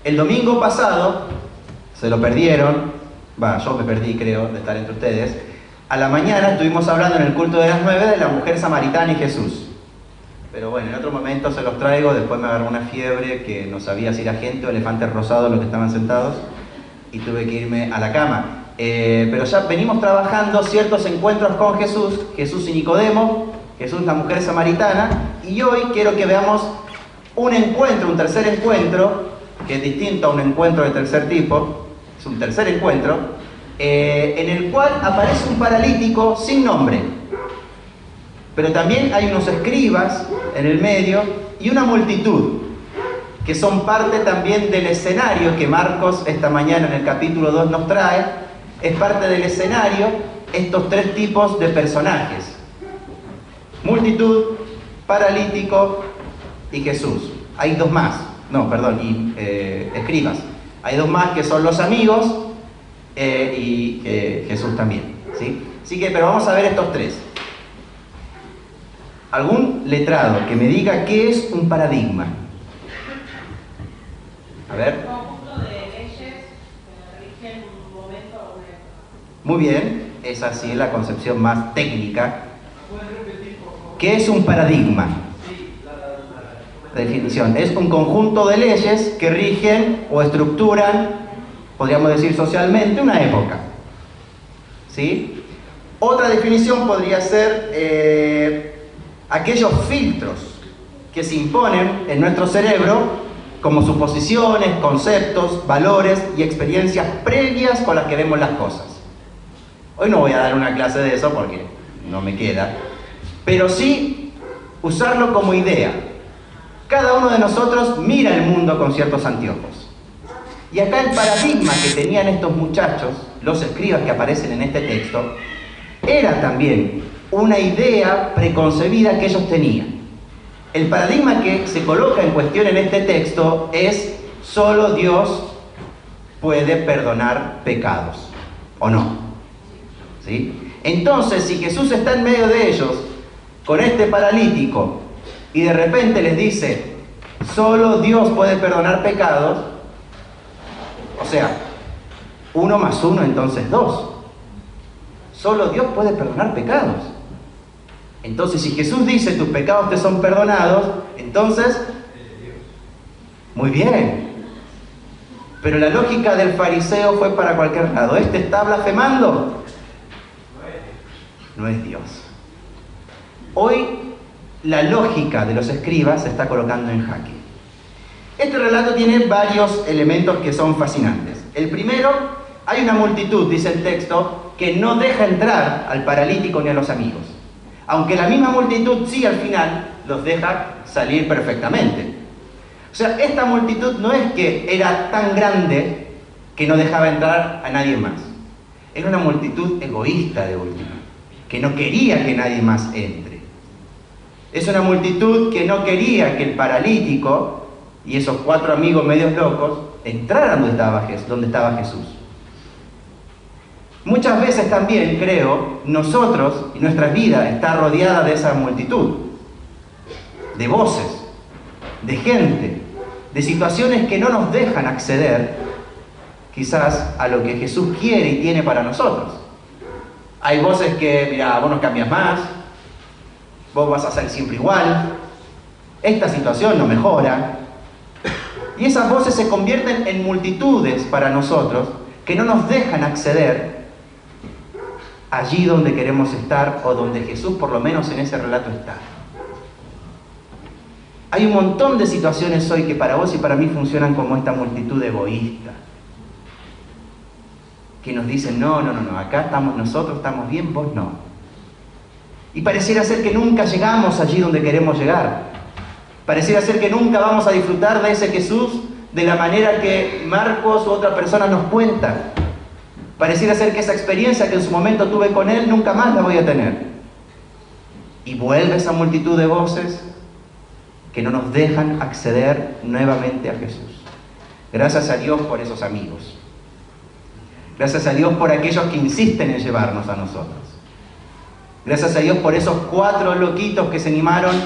El domingo pasado, se lo perdieron, yo me perdí creo de estar entre ustedes, a la mañana estuvimos hablando en el culto de las 9 de la mujer samaritana y Jesús. Pero bueno, en otro momento se los traigo, después me agarró una fiebre que no sabía si era gente o elefantes rosados los que estaban sentados y tuve que irme a la cama. Pero ya venimos trabajando ciertos encuentros con Jesús, Jesús y Nicodemo, Jesús la mujer samaritana, y hoy quiero que veamos un encuentro, un tercer encuentro, que es distinto a un encuentro de tercer tipo, es un tercer encuentro, en el cual aparece un paralítico sin nombre. Pero también hay unos escribas en el medio y una multitud, que son parte también del escenario que Marcos esta mañana en el capítulo 2 nos trae. Es parte del escenario estos tres tipos de personajes: multitud, paralítico y Jesús. Hay dos más, escribas. Hay dos más que son los amigos y Jesús también, ¿sí? Así que, pero vamos a ver estos tres. ¿Algún letrado que me diga qué es un paradigma? A ver. Un conjunto de leyes que rigen un momento o una época. Muy bien, esa sí es la concepción más técnica. ¿Qué es un paradigma? La definición: es un conjunto de leyes que rigen o estructuran, podríamos decir socialmente, una época. ¿Sí? Otra definición podría ser aquellos filtros que se imponen en nuestro cerebro como suposiciones, conceptos, valores y experiencias previas con las que vemos las cosas. Hoy no voy a dar una clase de eso porque no me queda, pero sí usarlo como idea. Cada uno de nosotros mira el mundo con ciertos anteojos. Y acá el paradigma que tenían estos muchachos, los escribas que aparecen en este texto, era también una idea preconcebida que ellos tenían. El paradigma que se coloca en cuestión en este texto es: solo Dios puede perdonar pecados, ¿o no? ¿Sí? Entonces, si Jesús está en medio de ellos con este paralítico y de repente les dice: solo Dios puede perdonar pecados, o sea, 1 más 1 entonces 2. Solo Dios puede perdonar pecados. Entonces, si Jesús dice: tus pecados te son perdonados, entonces, muy bien. Pero la lógica del fariseo fue para cualquier lado. ¿Este está blasfemando? No es Dios. Hoy la lógica de los escribas se está colocando en jaque. Este relato tiene varios elementos que son fascinantes. El primero: hay una multitud, dice el texto, que no deja entrar al paralítico ni a los amigos. Aunque la misma multitud sí al final los deja salir perfectamente. O sea, esta multitud no es que era tan grande que no dejaba entrar a nadie más. Era una multitud egoísta de última, que no quería que nadie más entre. Es una multitud que no quería que el paralítico y esos 4 amigos medios locos entraran donde estaba Jesús. Muchas veces también, creo, nosotros y nuestra vida está rodeada de esa multitud, de voces, de gente, de situaciones que no nos dejan acceder quizás a lo que Jesús quiere y tiene para nosotros. Hay voces que: mira, vos no cambias más, vos vas a ser siempre igual, esta situación no mejora. Y esas voces se convierten en multitudes para nosotros que no nos dejan acceder allí donde queremos estar, o donde Jesús por lo menos en ese relato está. Hay un montón de situaciones hoy que para vos y para mí funcionan como esta multitud egoísta, que nos dicen: no, acá estamos nosotros, estamos bien, vos no. Y pareciera ser que nunca llegamos allí donde queremos llegar. Pareciera ser que nunca vamos a disfrutar de ese Jesús de la manera que Marcos u otra persona nos cuenta. Pareciera ser que esa experiencia que en su momento tuve con Él nunca más la voy a tener. Y vuelve esa multitud de voces que no nos dejan acceder nuevamente a Jesús. Gracias a Dios por esos amigos. Gracias a Dios por aquellos que insisten en llevarnos a nosotros. Gracias a Dios por esos 4 loquitos que se animaron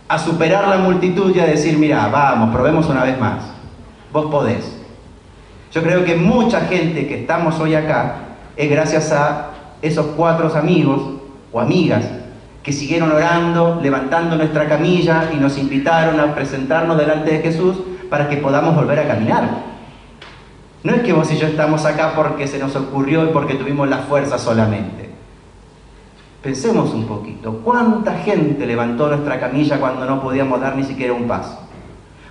a superar la multitud y a decir: mira, vamos, probemos una vez más. Vos podés. Yo creo que mucha gente que estamos hoy acá es gracias a esos 4 amigos o amigas que siguieron orando, levantando nuestra camilla y nos invitaron a presentarnos delante de Jesús para que podamos volver a caminar. No es que vos y yo estamos acá porque se nos ocurrió y porque tuvimos la fuerza solamente. Pensemos un poquito, ¿cuánta gente levantó nuestra camilla cuando no podíamos dar ni siquiera un paso?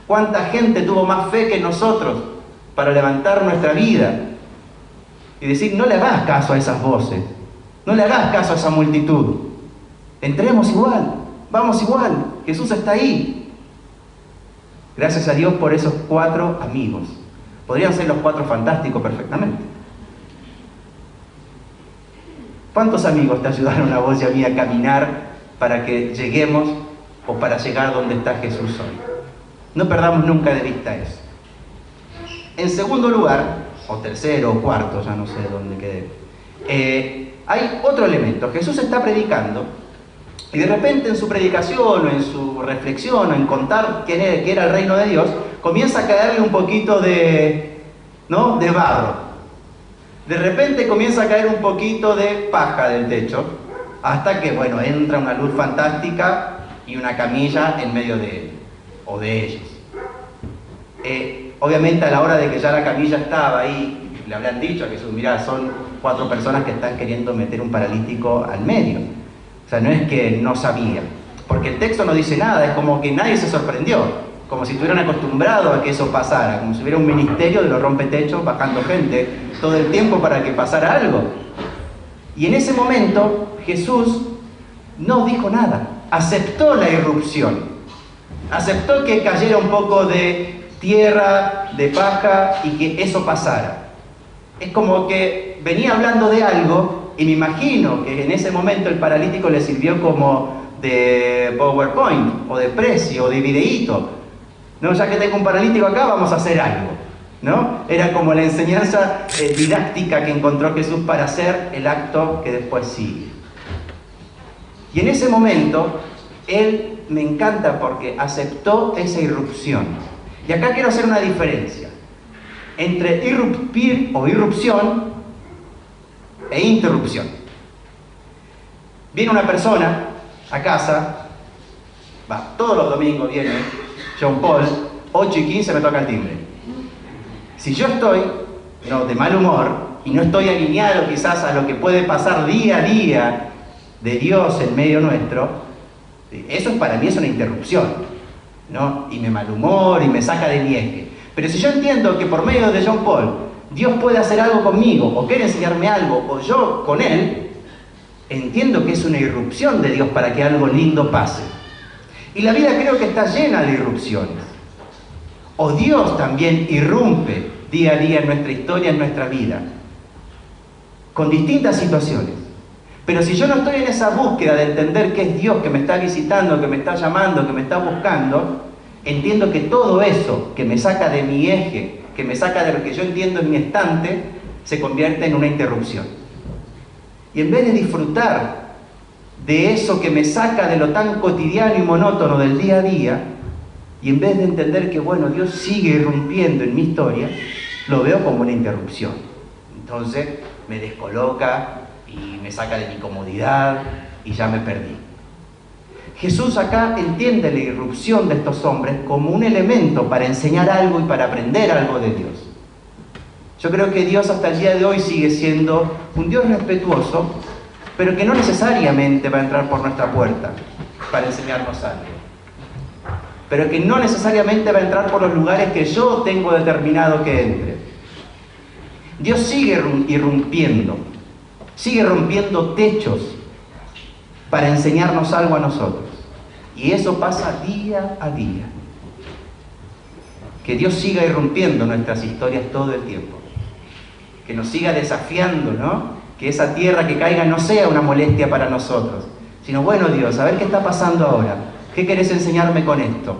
¿Cuánta gente tuvo más fe que nosotros para levantar nuestra vida? Y decir, no le hagas caso a esas voces, no le hagas caso a esa multitud. Entremos igual, vamos igual, Jesús está ahí. Gracias a Dios por esos 4 amigos. Podrían ser los 4 fantásticos perfectamente. ¿Cuántos amigos te ayudaron a vos y a mí a caminar para que lleguemos o para llegar donde está Jesús hoy? No perdamos nunca de vista eso. En segundo lugar, o tercero o cuarto, ya no sé dónde quedé, hay otro elemento. Jesús está predicando y de repente en su predicación o en su reflexión o en contar qué era el reino de Dios, comienza a caerle un poquito de barro. De repente comienza a caer un poquito de paja del techo, hasta que, entra una luz fantástica y una camilla en medio de él, o de ellos. Obviamente a la hora de que ya la camilla estaba ahí, le habrán dicho a Jesús, mirá, son 4 personas que están queriendo meter un paralítico al medio. O sea, no es que no sabía, porque el texto no dice nada, es como que nadie se sorprendió, como si estuvieran acostumbrados a que eso pasara, como si hubiera un ministerio de los rompetechos bajando gente todo el tiempo para que pasara algo. Y en ese momento Jesús no dijo nada, aceptó la irrupción, aceptó que cayera un poco de tierra, de paja y que eso pasara. Es como que venía hablando de algo y me imagino que en ese momento el paralítico le sirvió como de PowerPoint o de precio o de videíto. No, ya que tengo un paralítico acá, vamos a hacer algo, ¿no? Era como la enseñanza didáctica que encontró Jesús para hacer el acto que después sigue. Y en ese momento, él me encanta porque aceptó esa irrupción. Y acá quiero hacer una diferencia entre irrumpir o irrupción e interrupción. Viene una persona a casa, todos los domingos viene John Paul, 8:15 me toca el timbre. Si yo estoy de mal humor y no estoy alineado quizás a lo que puede pasar día a día de Dios en medio nuestro, eso para mí es una interrupción, ¿no? Y me malhumor y me saca de mi eje. Pero si yo entiendo que por medio de John Paul Dios puede hacer algo conmigo o quiere enseñarme algo o yo con él, entiendo que es una irrupción de Dios para que algo lindo pase. Y la vida creo que está llena de irrupciones. O Dios también irrumpe día a día en nuestra historia, en nuestra vida, con distintas situaciones. Pero si yo no estoy en esa búsqueda de entender que es Dios que me está visitando, que me está llamando, que me está buscando, entiendo que todo eso que me saca de mi eje, que me saca de lo que yo entiendo en mi estante, se convierte en una interrupción. Y en vez de disfrutar de eso que me saca de lo tan cotidiano y monótono del día a día, y en vez de entender que, Dios sigue irrumpiendo en mi historia, lo veo como una interrupción. Entonces me descoloca y me saca de mi comodidad y ya me perdí. Jesús acá entiende la irrupción de estos hombres como un elemento para enseñar algo y para aprender algo de Dios. Yo creo que Dios hasta el día de hoy sigue siendo un Dios respetuoso, pero que no necesariamente va a entrar por nuestra puerta para enseñarnos algo. Pero que no necesariamente va a entrar por los lugares que yo tengo determinado que entre. Dios sigue irrumpiendo, sigue rompiendo techos para enseñarnos algo a nosotros. Y eso pasa día a día. Que Dios siga irrumpiendo nuestras historias todo el tiempo. Que nos siga desafiando, ¿no? Que esa tierra que caiga no sea una molestia para nosotros, sino, Dios, a ver qué está pasando ahora. ¿Qué querés enseñarme con esto?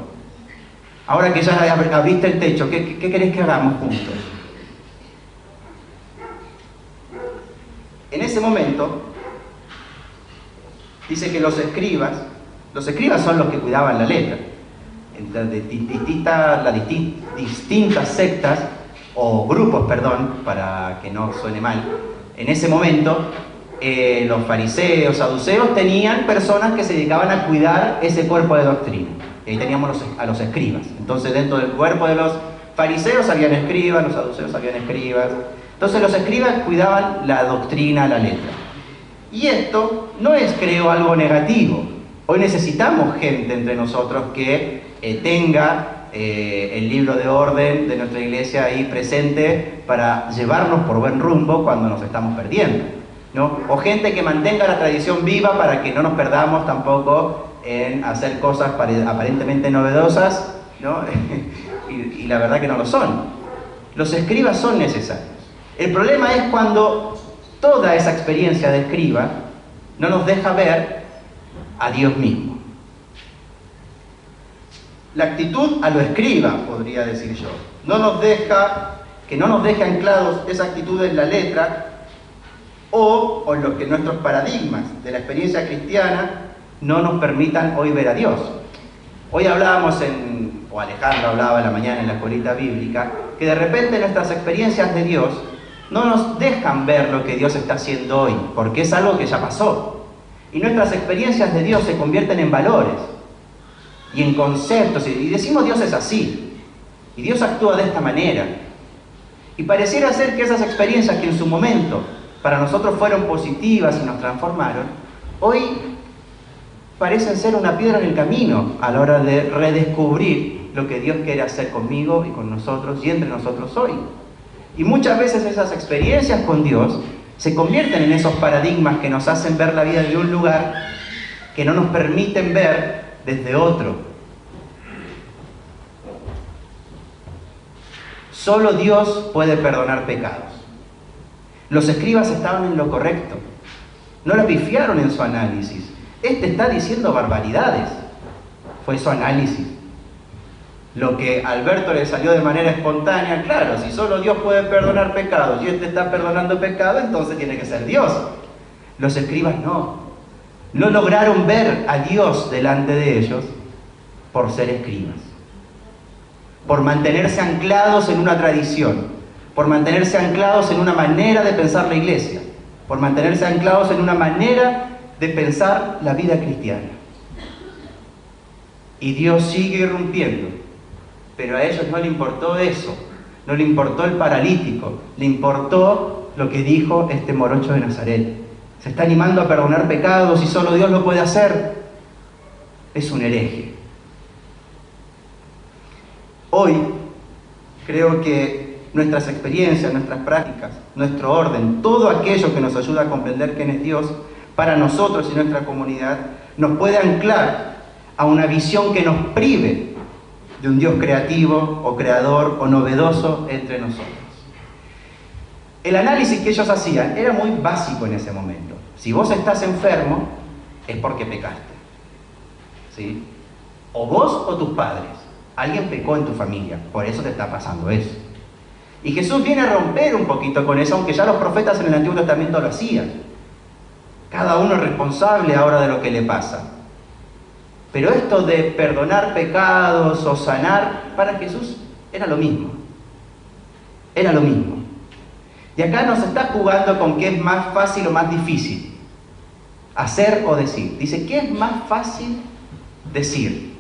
Ahora que ya abriste el techo, ¿qué querés que hagamos juntos? En ese momento, dice que los escribas son los que cuidaban la letra. Entre las distintas sectas o grupos, perdón, para que no suene mal, en ese momento los fariseos, saduceos tenían personas que se dedicaban a cuidar ese cuerpo de doctrina. Y ahí teníamos a los escribas. Entonces dentro del cuerpo de los fariseos habían escribas, los saduceos habían escribas. Entonces los escribas cuidaban la doctrina, la letra. Y esto no es, creo, algo negativo. Hoy necesitamos gente entre nosotros que tenga el libro de orden de nuestra iglesia ahí presente para llevarnos por buen rumbo cuando nos estamos perdiendo, ¿no? O gente que mantenga la tradición viva para que no nos perdamos tampoco en hacer cosas aparentemente novedosas, ¿no? y la verdad que no lo son. Los escribas son necesarios. El problema es cuando toda esa experiencia de escriba no nos deja ver a Dios mismo. La actitud a lo escriba, podría decir yo, no nos deja anclados esa actitud en la letra o en lo que nuestros paradigmas de la experiencia cristiana no nos permitan hoy ver a Dios. Hoy hablábamos o Alejandro hablaba en la mañana en la escuelita bíblica, que de repente nuestras experiencias de Dios no nos dejan ver lo que Dios está haciendo hoy, porque es algo que ya pasó. Y nuestras experiencias de Dios se convierten en valores y en conceptos, y decimos Dios es así, y Dios actúa de esta manera. Y pareciera ser que esas experiencias que en su momento para nosotros fueron positivas y nos transformaron, hoy parecen ser una piedra en el camino a la hora de redescubrir lo que Dios quiere hacer conmigo y con nosotros y entre nosotros hoy. Y muchas veces esas experiencias con Dios se convierten en esos paradigmas que nos hacen ver la vida de un lugar que no nos permiten ver desde otro. Solo Dios puede perdonar pecados. Los escribas estaban en lo correcto. No la pifiaron en su análisis. Este está diciendo barbaridades. Fue su análisis. Lo que a Alberto le salió de manera espontánea, claro, si solo Dios puede perdonar pecados y este está perdonando pecados, entonces tiene que ser Dios. Los escribas no. No lograron ver a Dios delante de ellos por ser escribas. Por mantenerse anclados en una tradición. Por mantenerse anclados en una manera de pensar la iglesia. Por mantenerse anclados en una manera de pensar la vida cristiana. Y Dios sigue irrumpiendo. Pero a ellos no le importó eso, no le importó el paralítico, le importó lo que dijo este morocho de Nazaret. Se está animando a perdonar pecados y solo Dios lo puede hacer. Es un hereje. Hoy creo que nuestras experiencias, nuestras prácticas, nuestro orden, todo aquello que nos ayuda a comprender quién es Dios para nosotros y nuestra comunidad, nos puede anclar a una visión que nos prive de un Dios creativo o creador o novedoso entre nosotros. El análisis que ellos hacían era muy básico en ese momento. Si vos estás enfermo, es porque pecaste. ¿Sí? O vos o tus padres. Alguien pecó en tu familia, por eso te está pasando eso. Y Jesús viene a romper un poquito con eso, aunque ya los profetas en el Antiguo Testamento lo hacían. Cada uno es responsable ahora de lo que le pasa. Pero esto de perdonar pecados o sanar, para Jesús era lo mismo. Era lo mismo. Y acá nos está jugando con qué es más fácil o más difícil. Hacer o decir. Dice, ¿qué es más fácil decir?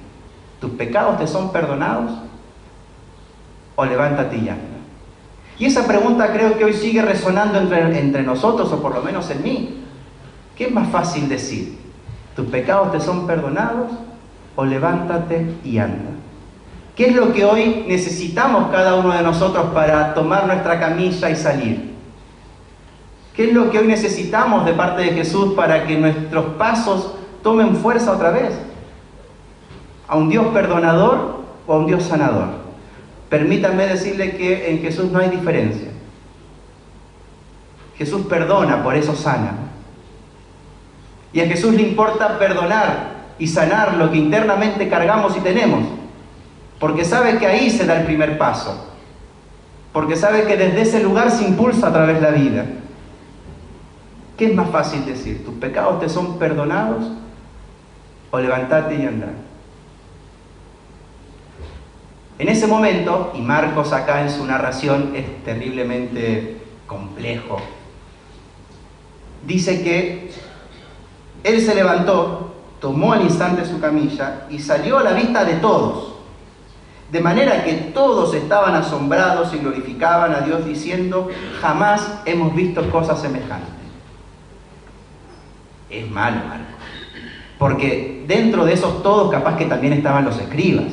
¿Tus pecados te son perdonados? ¿O levántate y anda? Y esa pregunta creo que hoy sigue resonando entre nosotros, o por lo menos en mí. ¿Qué es más fácil decir? ¿Tus pecados te son perdonados? ¿O levántate y anda? ¿Qué es lo que hoy necesitamos cada uno de nosotros para tomar nuestra camilla y salir? ¿Qué es lo que hoy necesitamos de parte de Jesús para que nuestros pasos tomen fuerza otra vez? ¿A un Dios perdonador o a un Dios sanador? Permítanme decirle que en Jesús no hay diferencia. Jesús perdona, por eso sana. Y a Jesús le importa perdonar y sanar lo que internamente cargamos y tenemos. Porque sabe que ahí se da el primer paso. Porque sabe que desde ese lugar se impulsa a través de la vida. ¿Qué es más fácil decir? ¿Tus pecados te son perdonados? ¿O levantarte y andar? En ese momento, y Marcos acá en su narración es terriblemente complejo, dice que él se levantó, tomó al instante su camilla y salió a la vista de todos, de manera que todos estaban asombrados y glorificaban a Dios diciendo: jamás hemos visto cosas semejantes. Es malo, Marcos, porque dentro de esos todos capaz que también estaban los escribas.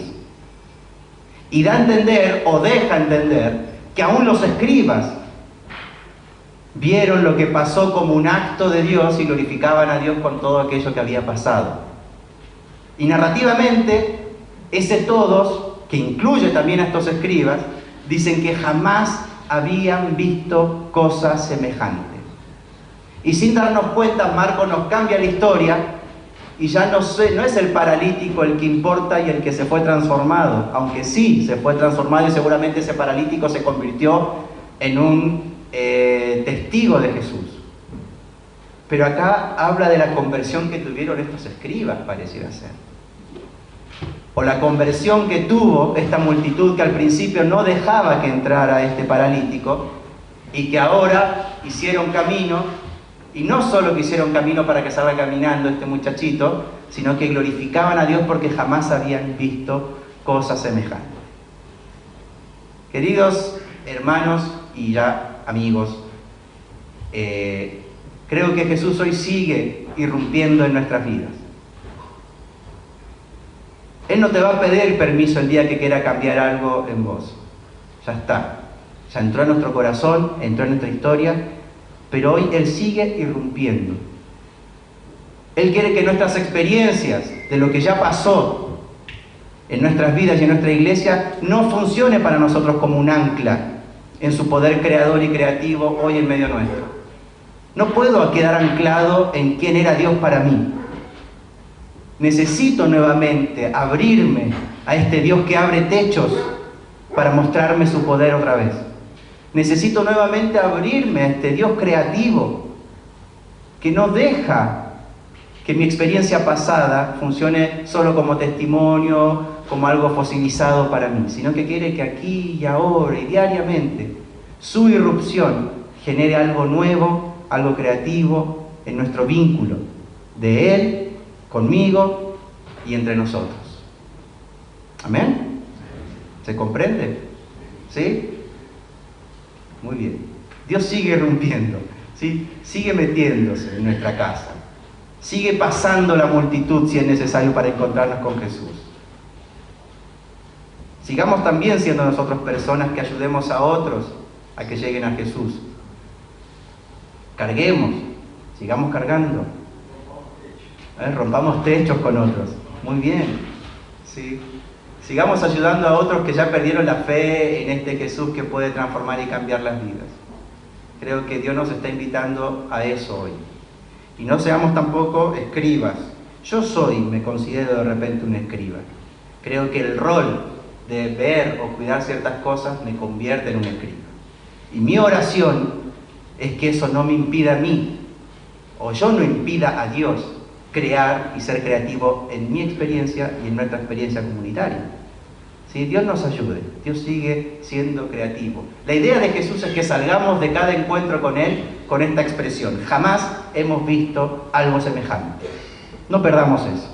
Y da a entender, o deja entender, que aún los escribas vieron lo que pasó como un acto de Dios y glorificaban a Dios con todo aquello que había pasado. Y narrativamente, ese todos, que incluye también a estos escribas, dicen que jamás habían visto cosas semejantes. Y sin darnos cuenta, Marcos nos cambia la historia y ya no es el paralítico el que importa y el que se fue transformado, aunque sí se fue transformado y seguramente ese paralítico se convirtió en un testigo de Jesús. Pero acá habla de la conversión que tuvieron estos escribas, pareciera ser. O la conversión que tuvo esta multitud que al principio no dejaba que entrara este paralítico y que ahora hicieron camino. Y no solo que hicieron camino para que salga caminando este muchachito, sino que glorificaban a Dios porque jamás habían visto cosas semejantes. Queridos hermanos y ya amigos, creo que Jesús hoy sigue irrumpiendo en nuestras vidas. Él no te va a pedir permiso el día que quiera cambiar algo en vos. Ya está. Ya entró en nuestro corazón, entró en nuestra historia. Pero hoy Él sigue irrumpiendo. Él quiere que nuestras experiencias de lo que ya pasó en nuestras vidas y en nuestra iglesia no funcione para nosotros como un ancla en su poder creador y creativo hoy en medio nuestro. No puedo quedar anclado en quién era Dios para mí. Necesito nuevamente abrirme a este Dios que abre techos para mostrarme su poder otra vez. Necesito nuevamente abrirme a este Dios creativo que no deja que mi experiencia pasada funcione solo como testimonio, como algo fosilizado para mí, sino que quiere que aquí y ahora y diariamente su irrupción genere algo nuevo, algo creativo en nuestro vínculo de Él, conmigo y entre nosotros. ¿Amén? ¿Se comprende? ¿Sí? Muy bien. Dios sigue irrumpiendo, ¿sí? Sigue metiéndose en nuestra casa. Sigue pasando la multitud si es necesario para encontrarnos con Jesús. Sigamos también siendo nosotros personas que ayudemos a otros a que lleguen a Jesús. Carguemos, sigamos cargando. Rompamos techos con otros. Muy bien. ¿Sí? Sigamos ayudando a otros que ya perdieron la fe en este Jesús que puede transformar y cambiar las vidas. Creo que Dios nos está invitando a eso hoy. Y no seamos tampoco escribas. Yo me considero de repente un escriba. Creo que el rol de ver o cuidar ciertas cosas me convierte en un escriba. Y mi oración es que eso no me impida a mí, o yo no impida a Dios crear y ser creativo en mi experiencia y en nuestra experiencia comunitaria. ¿Sí? Dios nos ayude, Dios sigue siendo creativo. La idea de Jesús es que salgamos de cada encuentro con Él con esta expresión: jamás hemos visto algo semejante. No perdamos eso,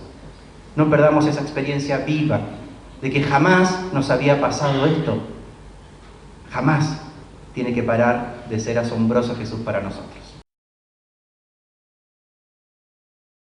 no perdamos esa experiencia viva de que jamás nos había pasado esto. Jamás tiene que parar de ser asombroso Jesús para nosotros.